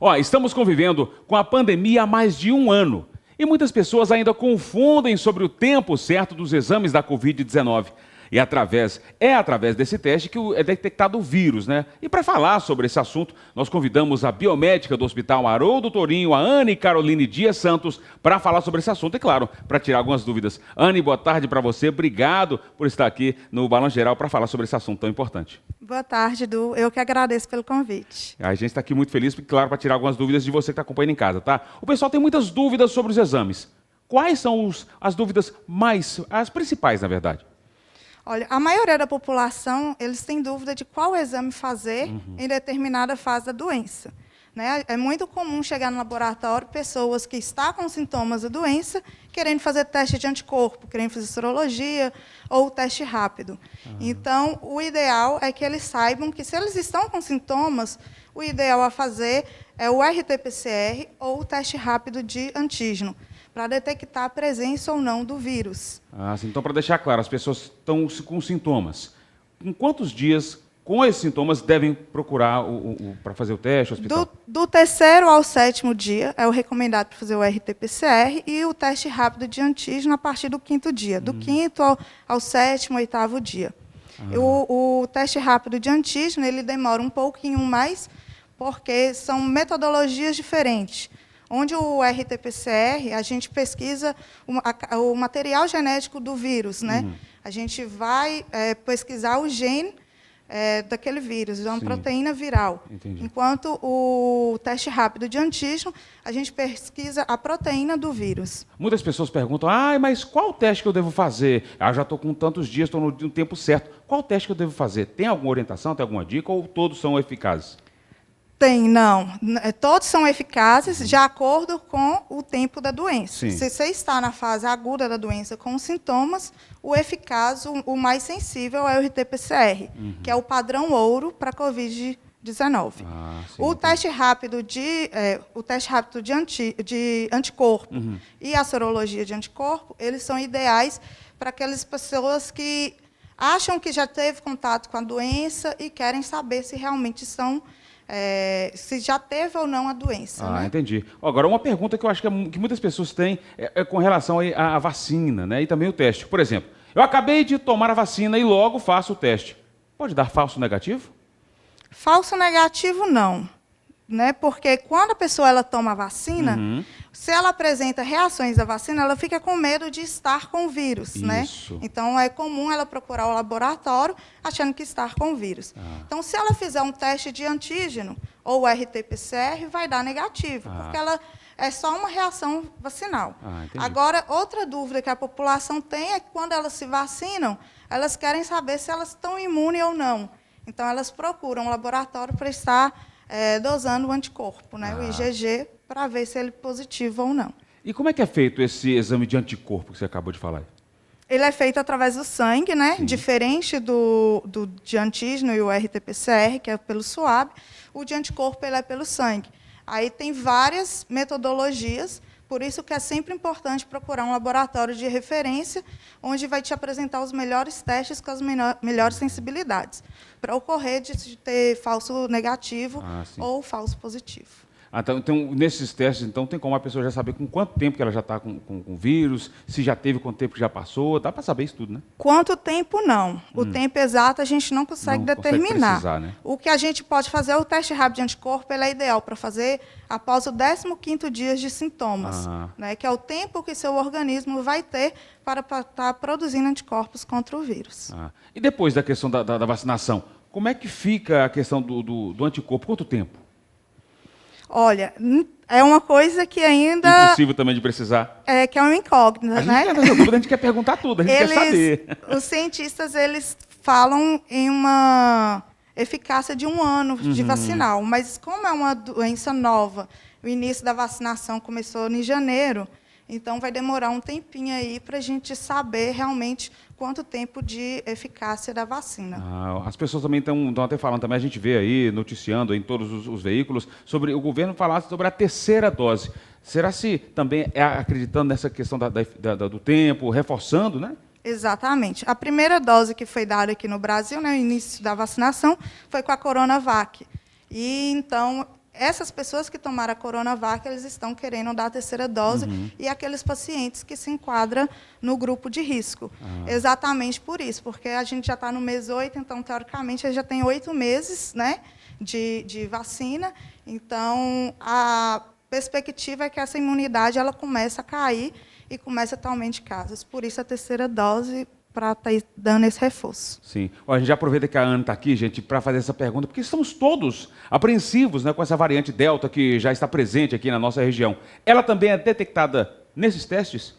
Ó, estamos convivendo com a pandemia há mais de um ano e muitas pessoas ainda confundem sobre o tempo certo dos exames da Covid-19. E é através desse teste que é detectado o vírus, né? E para falar sobre esse assunto, nós convidamos a biomédica do Hospital Haroldo Torinho, a Anne Caroline Dias Santos, para falar sobre esse assunto e, claro, para tirar algumas dúvidas. Anne, boa tarde para você. Obrigado por estar aqui no Balanço Geral para falar sobre esse assunto tão importante. Boa tarde, Du. Eu que agradeço pelo convite. A gente está aqui muito feliz, claro, para tirar algumas dúvidas de você que está acompanhando em casa, tá? O pessoal tem muitas dúvidas sobre os exames. Quais são as dúvidas as principais, na verdade? Olha, a maioria da população, eles têm dúvida de qual exame fazer em determinada fase da doença. Né? É muito comum chegar no laboratório pessoas que estão com sintomas da doença, querendo fazer teste de anticorpo, querendo fazer sorologia ou teste rápido. Então, o ideal é que eles saibam que, se eles estão com sintomas, o ideal a fazer é o RT-PCR ou o teste rápido de antígeno, para detectar a presença ou não do vírus. Sim. Então, para deixar claro, as pessoas estão com sintomas. Em quantos dias, com esses sintomas, devem procurar para fazer o teste, o hospital? Do terceiro ao sétimo dia é o recomendado para fazer o RT-PCR e o teste rápido de antígeno a partir do quinto dia, do quinto ao sétimo, oitavo dia. O teste rápido de antígeno ele demora um pouquinho mais, porque são metodologias diferentes. Onde o RT-PCR, a gente pesquisa o material genético do vírus, né? A gente vai pesquisar o gene daquele vírus, uma proteína viral. Entendi. Enquanto o teste rápido de antígeno, a gente pesquisa a proteína do vírus. Muitas pessoas perguntam, mas qual teste que eu devo fazer? Eu já estou com tantos dias, estou no tempo certo. Qual teste que eu devo fazer? Tem alguma orientação, tem alguma dica ou todos são eficazes? Tem, não. Todos são eficazes de acordo com o tempo da doença. Sim. Se você está na fase aguda da doença com sintomas, o eficaz, o mais sensível é o RT-PCR, que é o padrão ouro para a Covid-19. O teste rápido de anticorpo e a sorologia de anticorpo, eles são ideais para aquelas pessoas que acham que já teve contato com a doença e querem saber se realmente se já teve ou não a doença. Né? Entendi. Agora, uma pergunta que eu acho que muitas pessoas têm é com relação à vacina, né? E também o teste. Por exemplo, eu acabei de tomar a vacina e logo faço o teste. Pode dar falso negativo? Falso negativo, não. Né? Porque quando a pessoa ela toma a vacina, se ela apresenta reações da vacina, ela fica com medo de estar com o vírus. Né? Então, é comum ela procurar o laboratório achando que está com o vírus. Então, se ela fizer um teste de antígeno ou RT-PCR, vai dar negativo, porque ela é só uma reação vacinal. Agora, outra dúvida que a população tem é que, quando elas se vacinam, elas querem saber se elas estão imunes ou não. Então, elas procuram o laboratório para estar dosando o anticorpo, né, o IgG, para ver se ele é positivo ou não. E como é que é feito esse exame de anticorpo que você acabou de falar? Ele é feito através do sangue, né? Diferente do de antígeno e o RT-PCR, que é pelo suave, o de anticorpo ele é pelo sangue. Aí tem várias metodologias, por isso que é sempre importante procurar um laboratório de referência, onde vai te apresentar os melhores testes com as melhores sensibilidades, para ocorrer de ter falso negativo ou falso positivo. Então, nesses testes, então, tem como a pessoa já saber com quanto tempo que ela já está com o vírus, se já teve, quanto tempo que já passou, dá para saber isso tudo, né? Quanto tempo, não. O tempo exato a gente não consegue determinar. Consegue precisar, né? O que a gente pode fazer, o teste rápido de anticorpo, ele é ideal para fazer após o 15º dia de sintomas, né, que é o tempo que seu organismo vai ter para estar produzindo anticorpos contra o vírus. E depois da questão da vacinação, como é que fica a questão do anticorpo? Quanto tempo? Olha, é uma coisa que ainda... Impossível também de precisar. Que é uma incógnita, né? A gente quer perguntar tudo, a gente quer saber. Os cientistas, eles falam em uma eficácia de 1 ano de vacinal, mas como é uma doença nova, o início da vacinação começou em janeiro, então vai demorar um tempinho aí para a gente saber realmente quanto tempo de eficácia da vacina. As pessoas também estão até falando, também a gente vê aí, noticiando em todos os veículos, sobre o governo falar sobre a terceira dose. Será se também acreditando nessa questão do tempo, reforçando, né? Exatamente. A primeira dose que foi dada aqui no Brasil, né, no início da vacinação, foi com a Coronavac. E, então, essas pessoas que tomaram a Coronavac, eles estão querendo dar a terceira dose, e aqueles pacientes que se enquadram no grupo de risco. Exatamente por isso, porque a gente já está no mês 8, então, teoricamente, ele já tem 8 meses, né, de vacina. Então, a perspectiva é que essa imunidade ela começa a cair e começa a ter aumento de casos. Por isso, a terceira dose, para estar dando esse reforço. Sim. Ó, a gente já aproveita que a Ana está aqui, gente, para fazer essa pergunta, porque estamos todos apreensivos, né, com essa variante Delta que já está presente aqui na nossa região. Ela também é detectada nesses testes?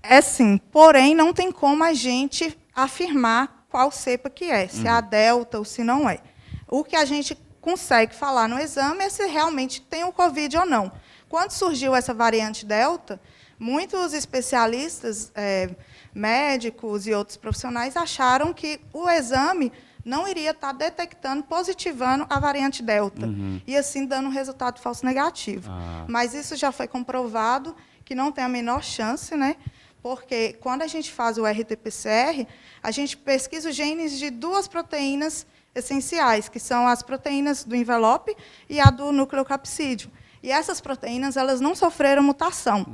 É sim, porém não tem como a gente afirmar qual cepa que é, se é a Delta ou se não é. O que a gente consegue falar no exame é se realmente tem o Covid ou não. Quando surgiu essa variante Delta, muitos especialistas, médicos e outros profissionais acharam que o exame não iria estar detectando, positivando a variante Delta, e assim dando um resultado falso negativo. Mas isso já foi comprovado que não tem a menor chance, né? Porque quando a gente faz o RT-PCR, a gente pesquisa os genes de 2 proteínas essenciais, que são as proteínas do envelope e a do nucleocapsídeo. E essas proteínas, elas não sofreram mutação.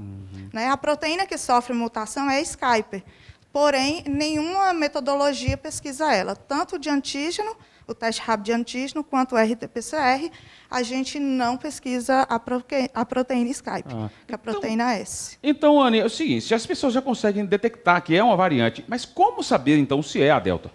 Né? A proteína que sofre mutação é a Skyper. Porém, nenhuma metodologia pesquisa ela. Tanto de antígeno, o teste rápido de antígeno, quanto o RT-PCR, a gente não pesquisa a proteína Skyper, que é a proteína S. Então, Anny, é o seguinte, se as pessoas já conseguem detectar que é uma variante, mas como saber, então, se é a Delta?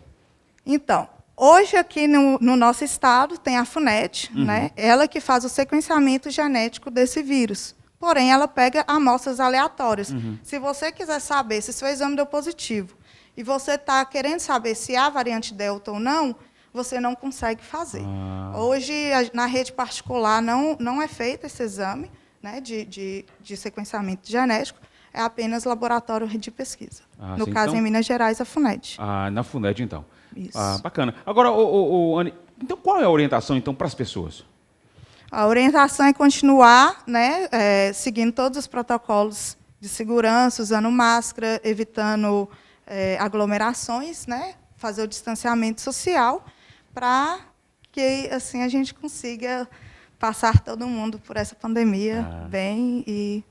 Então, hoje, aqui no nosso estado, tem a FUNET, né? Ela que faz o sequenciamento genético desse vírus. Porém, ela pega amostras aleatórias. Se você quiser saber se seu exame deu positivo e você está querendo saber se há variante Delta ou não, você não consegue fazer. Hoje, na rede particular, não é feito esse exame, né, de sequenciamento genético, é apenas laboratório de pesquisa. No caso, então, em Minas Gerais, a FUNED. Na FUNED, então. Isso. Bacana. Agora, Anny, então qual é a orientação, então, para as pessoas? A orientação é continuar, né, seguindo todos os protocolos de segurança, usando máscara, evitando aglomerações, né, fazer o distanciamento social, para que assim a gente consiga passar todo mundo por essa pandemia bem e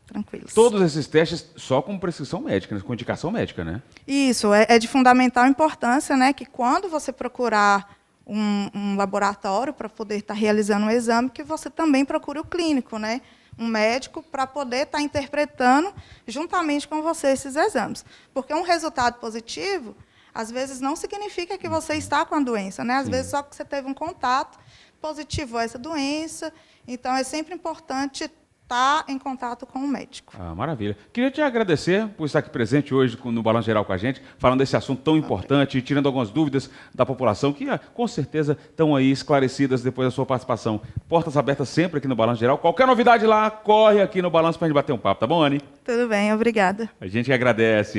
tranquilos. Todos esses testes só com prescrição médica, né, com indicação médica, né? Isso, é de fundamental importância, né, que quando você procurar um laboratório para poder estar realizando um exame, que você também procure o clínico, né? Um médico, para poder estar interpretando juntamente com você esses exames. Porque um resultado positivo, às vezes, não significa que você está com a doença, né? Às vezes, só que você teve um contato positivo a essa doença. Então, é sempre importante estar em contato com o médico. Maravilha. Queria te agradecer por estar aqui presente hoje no Balanço Geral com a gente, falando desse assunto tão importante, tirando algumas dúvidas da população, que com certeza estão aí esclarecidas depois da sua participação. Portas abertas sempre aqui no Balanço Geral. Qualquer novidade lá, corre aqui no Balanço para a gente bater um papo, tá bom, Anny? Tudo bem, obrigada. A gente agradece.